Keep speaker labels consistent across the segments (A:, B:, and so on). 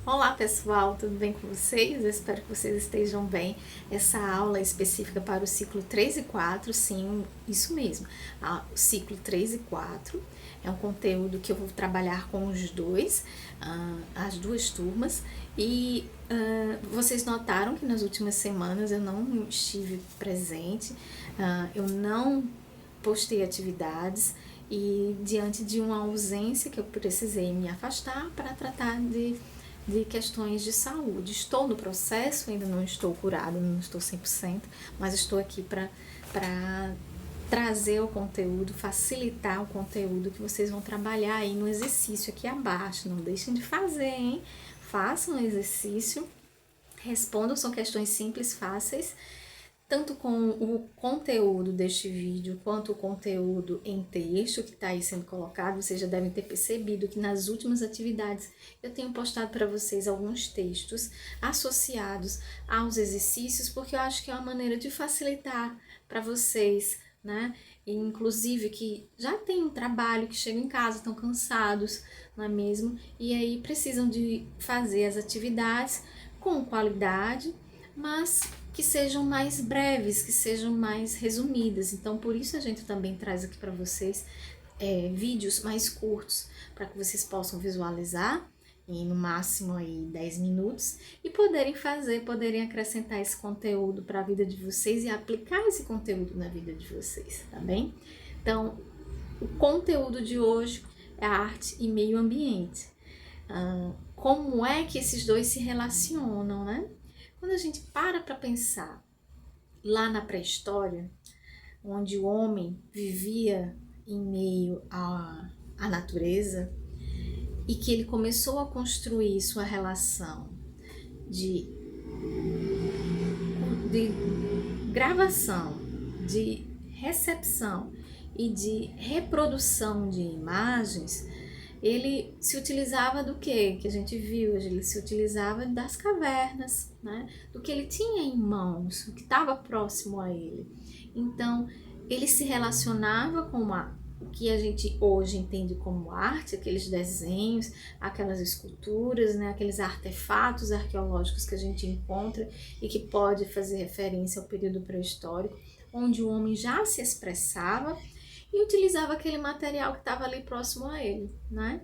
A: Olá pessoal, tudo bem com vocês? Eu espero que vocês estejam bem. Essa aula é específica para o ciclo 3 e 4, sim, isso mesmo. O ciclo 3 e 4 é um conteúdo que eu vou trabalhar com os dois, as duas turmas. E vocês notaram que nas últimas semanas eu não estive presente, eu não postei atividades e diante de uma ausência que eu precisei me afastar para tratar de questões de saúde. Estou no processo, ainda não estou curada, não estou 100%, mas estou aqui para trazer o conteúdo, facilitar o conteúdo que vocês vão trabalhar aí no exercício aqui abaixo. Não deixem de fazer, hein? Façam o exercício, respondam, são questões simples, fáceis, tanto com o conteúdo deste vídeo quanto o conteúdo em texto que está aí sendo colocado. Vocês já devem ter percebido que nas últimas atividades eu tenho postado para vocês alguns textos associados aos exercícios, porque eu acho que é uma maneira de facilitar para vocês, né? E, inclusive que já tem um trabalho, que chegam em casa, estão cansados, não é mesmo? E aí precisam de fazer as atividades com qualidade, mas que sejam mais breves, que sejam mais resumidas. Então, por isso a gente também traz aqui para vocês vídeos mais curtos, para que vocês possam visualizar em no máximo aí 10 minutos e poderem acrescentar esse conteúdo para a vida de vocês e aplicar esse conteúdo na vida de vocês, tá bem? Então, o conteúdo de hoje é arte e meio ambiente. Como é que esses dois se relacionam, né? Quando a gente para pensar lá na pré-história, onde o homem vivia em meio à natureza e que ele começou a construir sua relação de, de gravação, de recepção e de reprodução de imagens, ele se utilizava do que a gente viu? Ele se utilizava das cavernas, né? Do que ele tinha em mãos, o que estava próximo a ele. Então, ele se relacionava com o que a gente hoje entende como arte, aqueles desenhos, aquelas esculturas, né? Aqueles artefatos arqueológicos que a gente encontra e que pode fazer referência ao período pré-histórico, onde o homem já se expressava e utilizava aquele material que estava ali próximo a ele, né?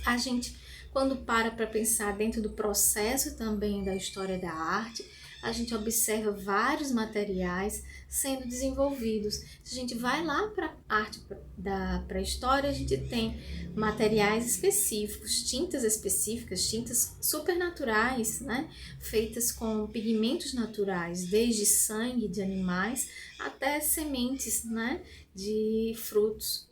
A: A gente, quando para pensar dentro do processo também da história da arte, a gente observa vários materiais sendo desenvolvidos. Se a gente vai lá para a arte da pré-história, a gente tem materiais específicos, tintas específicas, tintas supernaturais, né? Feitas com pigmentos naturais, desde sangue de animais até sementes, né? De frutos.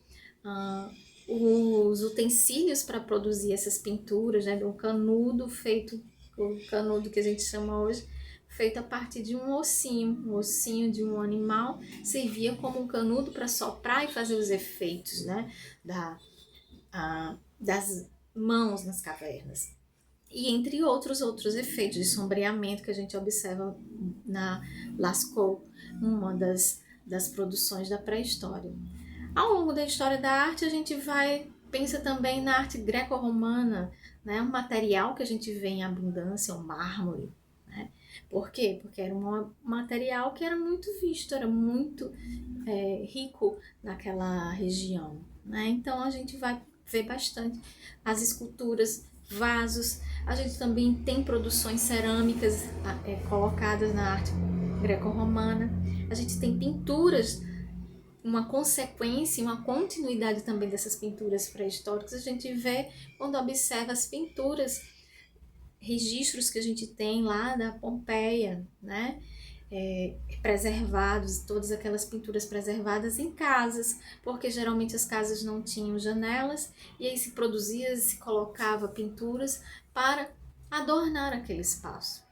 A: Os utensílios para produzir essas pinturas, né, do canudo feito, o canudo que a gente chama hoje, feito a partir de um ossinho de um animal, servia como um canudo para soprar e fazer os efeitos, né, das mãos nas cavernas. E entre outros efeitos de sombreamento que a gente observa na Lascaux, uma das produções da pré-história. Ao longo da história da arte, a gente pensa também na arte greco-romana, né? Um material que a gente vê em abundância, o mármore, né? Por quê? Porque era um material que era muito visto, era muito rico naquela região, né? Então a gente vai ver bastante as esculturas, vasos. A gente também tem produções cerâmicas colocadas na arte greco-romana. A gente tem pinturas, uma consequência, uma continuidade também dessas pinturas pré-históricas. A gente vê quando observa as pinturas, registros que a gente tem lá da Pompeia, né? Preservados, todas aquelas pinturas preservadas em casas, porque geralmente as casas não tinham janelas e aí se produzia, se colocava pinturas para adornar aquele espaço.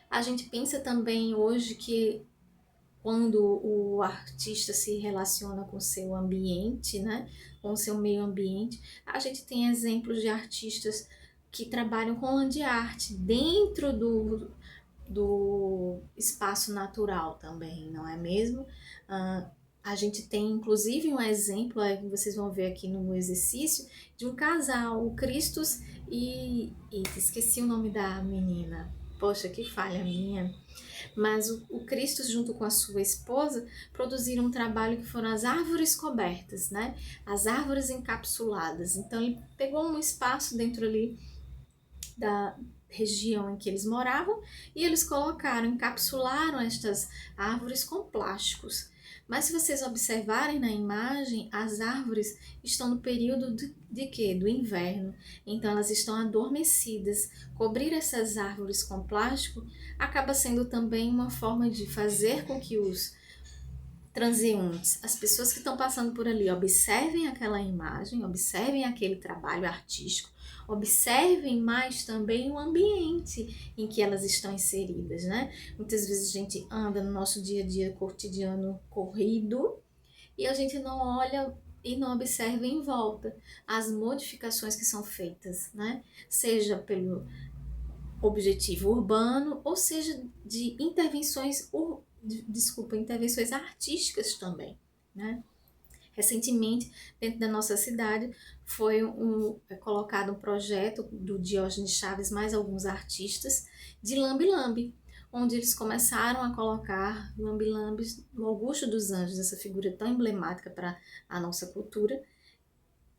A: A gente pensa também hoje que quando o artista se relaciona com o seu ambiente, né, com o seu meio ambiente, a gente tem exemplos de artistas que trabalham com land art dentro do espaço natural também, não é mesmo? A gente tem inclusive um exemplo, vocês vão ver aqui no exercício, de um casal, o Christos Eita, esqueci o nome da menina. Poxa, que falha minha. Mas o Cristo, junto com a sua esposa, produziram um trabalho que foram as árvores cobertas, né? As árvores encapsuladas. Então, ele pegou um espaço dentro ali da região em que eles moravam e eles colocaram, encapsularam estas árvores com plásticos. Mas se vocês observarem na imagem, as árvores estão no período de quê? Do inverno. Então elas estão adormecidas. Cobrir essas árvores com plástico acaba sendo também uma forma de fazer com que os transeuntes, as pessoas que estão passando por ali, observem aquela imagem, observem aquele trabalho artístico, observem mais também o ambiente em que elas estão inseridas, né? Muitas vezes a gente anda no nosso dia a dia cotidiano corrido e a gente não olha e não observa em volta as modificações que são feitas, né? Seja pelo objetivo urbano, ou seja, de intervenções, intervenções artísticas também, né? Recentemente, dentro da nossa cidade, colocado um projeto do Diógenes Chaves mais alguns artistas de lambe-lambe, onde eles começaram a colocar lambe-lambes no Augusto dos Anjos, essa figura tão emblemática para a nossa cultura,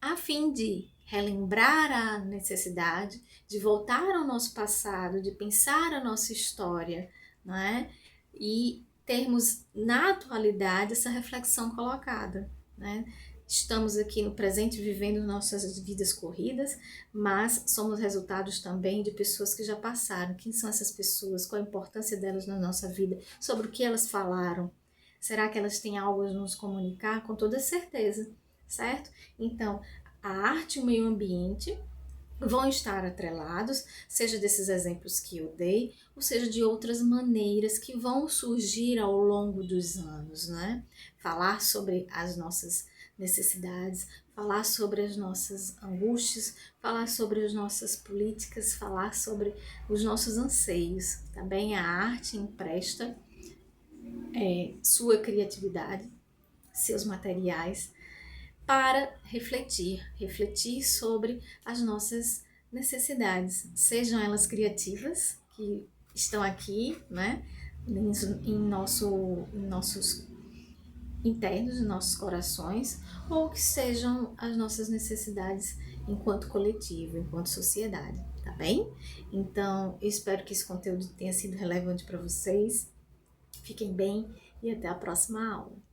A: a fim de relembrar a necessidade de voltar ao nosso passado, de pensar a nossa história, não é? E termos na atualidade essa reflexão colocada, né? Estamos aqui no presente vivendo nossas vidas corridas, mas somos resultados também de pessoas que já passaram. Quem são essas pessoas? Qual a importância delas na nossa vida? Sobre o que elas falaram? Será que elas têm algo a nos comunicar? Com toda certeza, certo? Então, a arte e o meio ambiente vão estar atrelados, seja desses exemplos que eu dei, ou seja de outras maneiras que vão surgir ao longo dos anos, né? Falar sobre as nossas necessidades, falar sobre as nossas angústias, falar sobre as nossas políticas, falar sobre os nossos anseios. Também a arte empresta sua criatividade, seus materiais, para refletir sobre as nossas necessidades, sejam elas criativas, que estão aqui, né, em nossos internos, em nossos corações, ou que sejam as nossas necessidades enquanto coletivo, enquanto sociedade, tá bem? Então, eu espero que esse conteúdo tenha sido relevante para vocês. Fiquem bem e até a próxima aula.